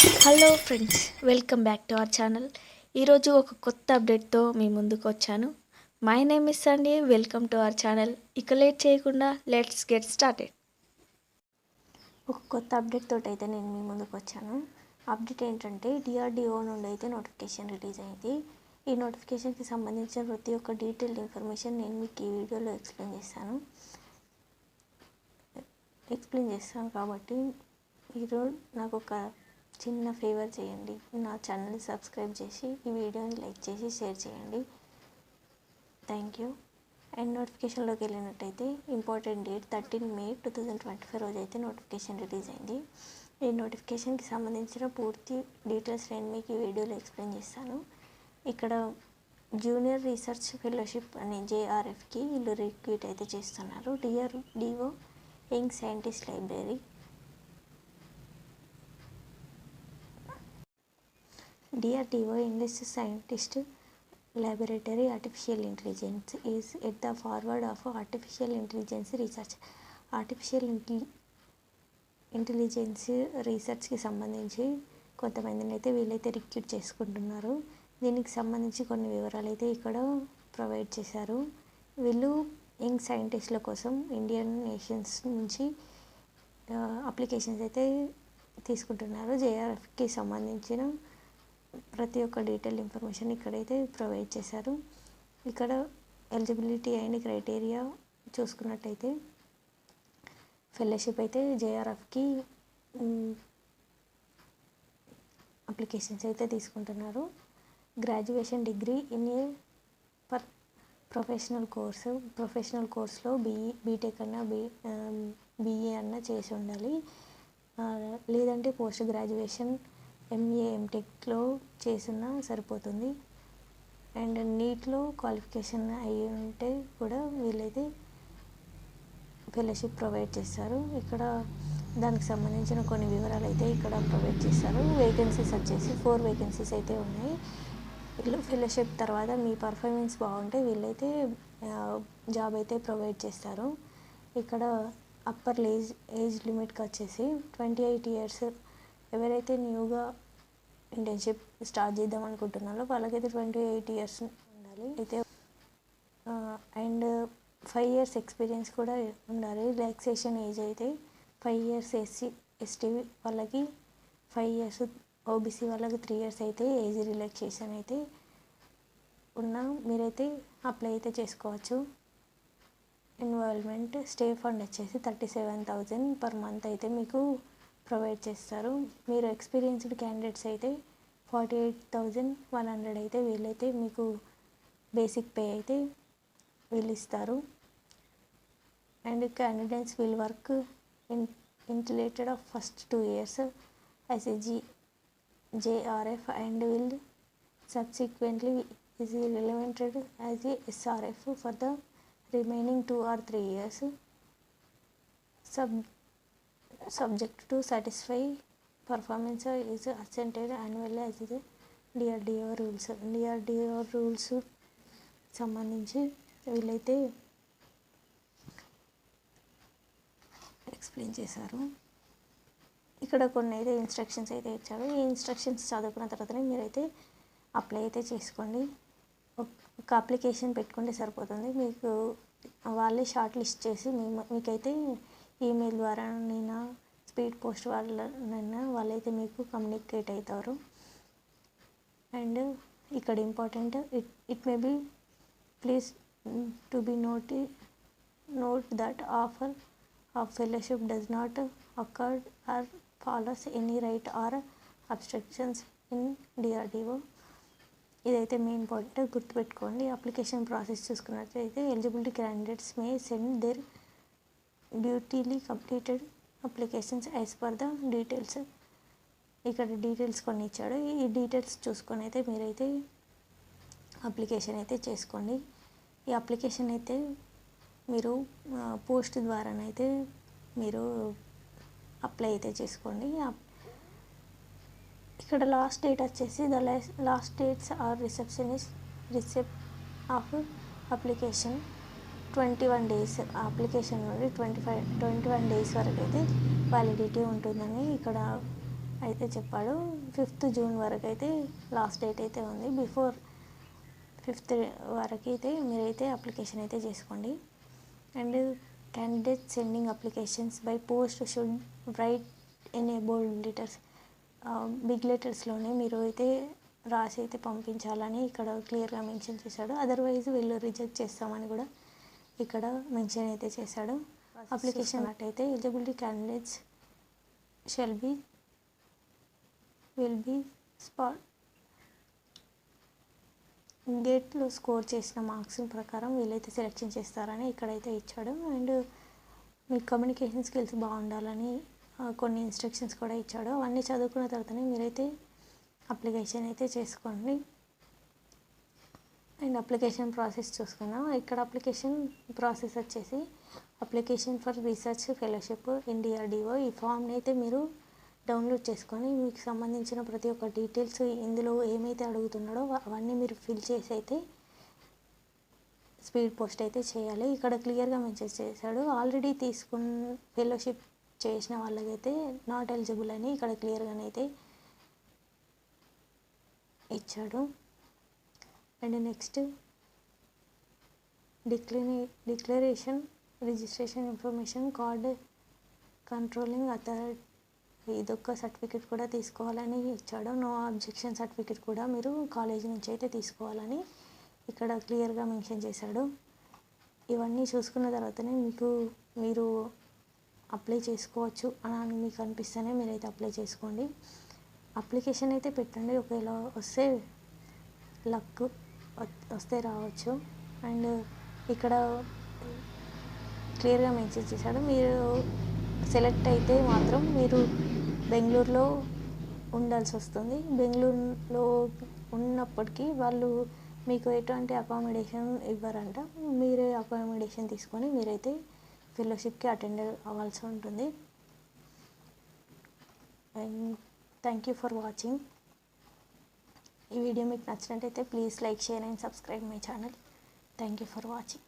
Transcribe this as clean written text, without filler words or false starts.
Hello friends, welcome back to our channel. ఈరోజు ఒక కొత్త అప్డేట్తో మీ ముందుకు వచ్చాను. My name is Sunday. Welcome to our channel. ఇక లేట్ చేయకుండా లెట్స్ గెట్ స్టార్టెడ్. ఒక కొత్త అప్డేట్ తోటి అయితే నేను మీ ముందుకు వచ్చాను. అప్డేట్ ఏంటంటే డిఆర్డిఓ నుండి అయితే నోటిఫికేషన్ రిలీజ్ అయింది. ఈ నోటిఫికేషన్కి సంబంధించిన ప్రతి ఒక్క డీటెయిల్డ్ ఇన్ఫర్మేషన్ నేను మీకు ఈ వీడియోలో ఎక్స్ప్లెయిన్ చేస్తాను కాబట్టి ఈరోజు నాకు ఒక చిన్న ఫేవర్ చేయండి. నా ఛానల్ని సబ్స్క్రైబ్ చేసి ఈ వీడియోని లైక్ చేసి షేర్ చేయండి. Thank you. అండ్ నోటిఫికేషన్లోకి వెళ్ళినట్టయితే ఇంపార్టెంట్ డేట్ 13 May 2025 రోజు అయితే నోటిఫికేషన్ రిలీజ్ అయింది. ఈ నోటిఫికేషన్కి సంబంధించిన పూర్తి డీటెయిల్స్ నేను మీకు ఈ వీడియోలో ఎక్స్ప్లెయిన్ చేస్తాను. ఇక్కడ జూనియర్ రీసెర్చ్ ఫెలోషిప్ అనే JRFకి వీళ్ళు రిక్రూట్ అయితే చేస్తున్నారు. DRDO young scientist library. DRDO Youngest Scientist Laboratory Artificial Intelligence is at the forward of artificial intelligence research. Artificial intelligence రీసెర్చ్కి సంబంధించి కొంతమందిని అయితే వీళ్ళైతే రిక్రూట్ చేసుకుంటున్నారు. దీనికి సంబంధించి కొన్ని వివరాలు అయితే ఇక్కడ ప్రొవైడ్ చేశారు. వీళ్ళు యంగ్ సైంటిస్టుల కోసం ఇండియన్ నేషన్స్ నుంచి అప్లికేషన్స్ అయితే తీసుకుంటున్నారు. JRFకి సంబంధించిన ప్రతి ఒక్క డీటెయిల్ ఇన్ఫర్మేషన్ ఇక్కడైతే ప్రొవైడ్ చేశారు. ఇక్కడ ఎలిజిబిలిటీ అండ్ క్రైటీరియా చూసుకున్నట్టయితే ఫెలోషిప్ అయితే JRFకి అప్లికేషన్స్ అయితే తీసుకుంటున్నారు. Graduation degree in a professional కోర్స్లో బీటెక్ అన్న BA అన్న చేసి ఉండాలి. లేదంటే పోస్ట్ గ్రాడ్యుయేషన్ MA MTechలో చేసినా సరిపోతుంది. అండ్ నీట్లో క్వాలిఫికేషన్ అయ్యి ఉంటే కూడా వీళ్ళైతే ఫెలోషిప్ ప్రొవైడ్ చేస్తారు. ఇక్కడ దానికి సంబంధించిన కొన్ని వివరాలు అయితే ఇక్కడ ప్రొవైడ్ చేస్తారు. వేకెన్సీస్ వచ్చేసి 4 వేకెన్సీస్ అయితే ఉన్నాయి. వీళ్ళు ఫెలోషిప్ తర్వాత మీ పర్ఫార్మెన్స్ బాగుంటే వీళ్ళైతే జాబ్ అయితే ప్రొవైడ్ చేస్తారు. ఇక్కడ అప్పర్ ఏజ్ లిమిట్కి వచ్చేసి 28 years. ఎవరైతే న్యూగా ఇంటర్న్షిప్ స్టార్ట్ చేద్దాం అనుకుంటున్నారో వాళ్ళకైతే 28 years ఉండాలి. అయితే అండ్ 5 years ఎక్స్పీరియన్స్ కూడా ఉండాలి. రిలాక్సేషన్ ఏజ్ అయితే 5 years SC ST వాళ్ళకి 5 years, OBC వాళ్ళకి 3 years అయితే ఏజ్ రిలాక్సేషన్ అయితే మీరైతే అప్లై అయితే చేసుకోవచ్చు. ఇన్వాల్వ్మెంట్ స్టే ఫండ్ వచ్చేసి 37,000 పర్ మంత్ అయితే మీకు ప్రొవైడ్ చేస్తారు. మీరు ఎక్స్పీరియన్స్డ్ క్యాండిడేట్స్ అయితే 48,100 అయితే వీళ్ళైతే మీకు బేసిక్ పే అయితే వీళ్ళు ఇస్తారు. And candidates will work initiated of first 2 years as a JRF and will subsequently is relevant as a SRF for the remaining 2 or 3 years. Subject to satisfy performance is assented annually as the DRDO rules సంబంధించి వీళ్ళైతే explain చేశారు. ఇక్కడ కొన్ని అయితే instructions అయితే ఇచ్చారు. ఈ instructions చదువుకున్న తర్వాతనే మీరైతే అప్లై అయితే చేసుకోండి. ఒక అప్లికేషన్ పెట్టుకుంటే సరిపోతుంది. మీకు వాళ్ళే షార్ట్ లిస్ట్ చేసి మీకైతే ఈమెయిల్ ద్వారానైనా స్పీడ్ పోస్ట్ వాళ్ళనైనా వాళ్ళైతే మీకు కమ్యూనికేట్ అవుతారు. అండ్ ఇక్కడ important it may be please to be note that offer of fellowship does not occur or follows any right or obstructions in DRDO. ఇదైతే మెయిన్ పాయింట్ గుర్తుపెట్టుకోండి. అప్లికేషన్ ప్రాసెస్ చూసుకున్నట్లయితే eligibility candidates may send their duly completed applications as per the details. ఇక్కడ details కొన్ని ఇచ్చాడు. ఈ details చూసుకొని అయితే మీరైతే అప్లికేషన్ అయితే చేసుకోండి. ఈ అప్లికేషన్ అయితే మీరు పోస్ట్ ద్వారానైతే మీరు అప్లై అయితే చేసుకోండి. ఇక్కడ లాస్ట్ డేట్ వచ్చేసి last dates are receipt of application 21 days. Application నుండి 21 days వరకు అయితే వ్యాలిడిటీ ఉంటుందని ఇక్కడ అయితే చెప్పాడు. 5th జూన్ వరకు అయితే లాస్ట్ డేట్ అయితే ఉంది. బిఫోర్ 5th వరకు అయితే మీరైతే అప్లికేషన్ అయితే చేసుకోండి. And candidate sending applications by post should write in a bold letters. Big లెటర్స్లోనే మీరు అయితే రాసి అయితే పంపించాలని ఇక్కడ క్లియర్గా మెన్షన్ చేశాడు. అదర్వైజ్ వీళ్ళు రిజెక్ట్ చేస్తామని కూడా ఇక్కడ మెన్షన్ అయితే చేశాడు. అప్లికేషన్ అయితే eligibility candidates will be spot గేట్లో స్కోర్ చేసిన మార్క్స్ ప్రకారం వీళ్ళైతే సెలెక్షన్ చేస్తారని ఇక్కడైతే ఇచ్చాడు. అండ్ మీ కమ్యూనికేషన్ స్కిల్స్ బాగుండాలని కొన్ని ఇన్స్ట్రక్షన్స్ కూడా ఇచ్చాడు. అవన్నీ చదువుకున్న తర్వాతనే మీరైతే అప్లికేషన్ అయితే చేసుకోండి. అండ్ అప్లికేషన్ ప్రాసెస్ చూసుకున్నాం. ఇక్కడ అప్లికేషన్ ప్రాసెస్ వచ్చేసి application for research fellowship in DRDO. ఈ ఫామ్ని అయితే మీరు డౌన్లోడ్ చేసుకొని మీకు సంబంధించిన ప్రతి ఒక్క డీటెయిల్స్ ఇందులో ఏమైతే అడుగుతున్నాడో అవన్నీ మీరు ఫిల్ చేసి అయితే స్పీడ్ పోస్ట్ అయితే చేయాలి. ఇక్కడ క్లియర్గా మెన్షన్ చేశాడు. ఆల్రెడీ తీసుకున్న ఫెలోషిప్ చేసిన వాళ్ళకైతే నాట్ ఎలిజిబుల్ అని ఇక్కడ క్లియర్గానైతే ఇచ్చాడు. And next declaration registration information card controlling authority, ఇదొక సర్టిఫికేట్ కూడా తీసుకోవాలని ఇచ్చాడు. నో అబ్జెక్షన్ సర్టిఫికేట్ కూడా మీరు కాలేజీ నుంచి అయితే తీసుకోవాలని ఇక్కడ క్లియర్గా మెన్షన్ చేశాడు. ఇవన్నీ చూసుకున్న తర్వాతనే మీరు అప్లై చేసుకోవచ్చు అని మీకు అనిపిస్తేనే మీరైతే అప్లై చేసుకోండి. అప్లికేషన్ అయితే పెట్టండి. ఒకవేళ వస్తే లక్ వస్తే రావచ్చు. అండ్ ఇక్కడ క్లియర్గా మెన్షన్ చేశాడు. మీరు సెలెక్ట్ అయితే మాత్రం మీరు బెంగళూరులో ఉండాల్సి వస్తుంది. బెంగళూరులో ఉన్నప్పటికీ వాళ్ళు మీకు ఎటువంటి అకామిడేషన్ ఇవ్వరంట. మీరే అకామిడేషన్ తీసుకొని మీరైతే ఫెలోషిప్కి అటెండ్ అవ్వాల్సి ఉంటుంది. And thank you for watching. ఈ వీడియో మీకు నచ్చినట్టయితే please like, share and subscribe my channel. Thank you for watching.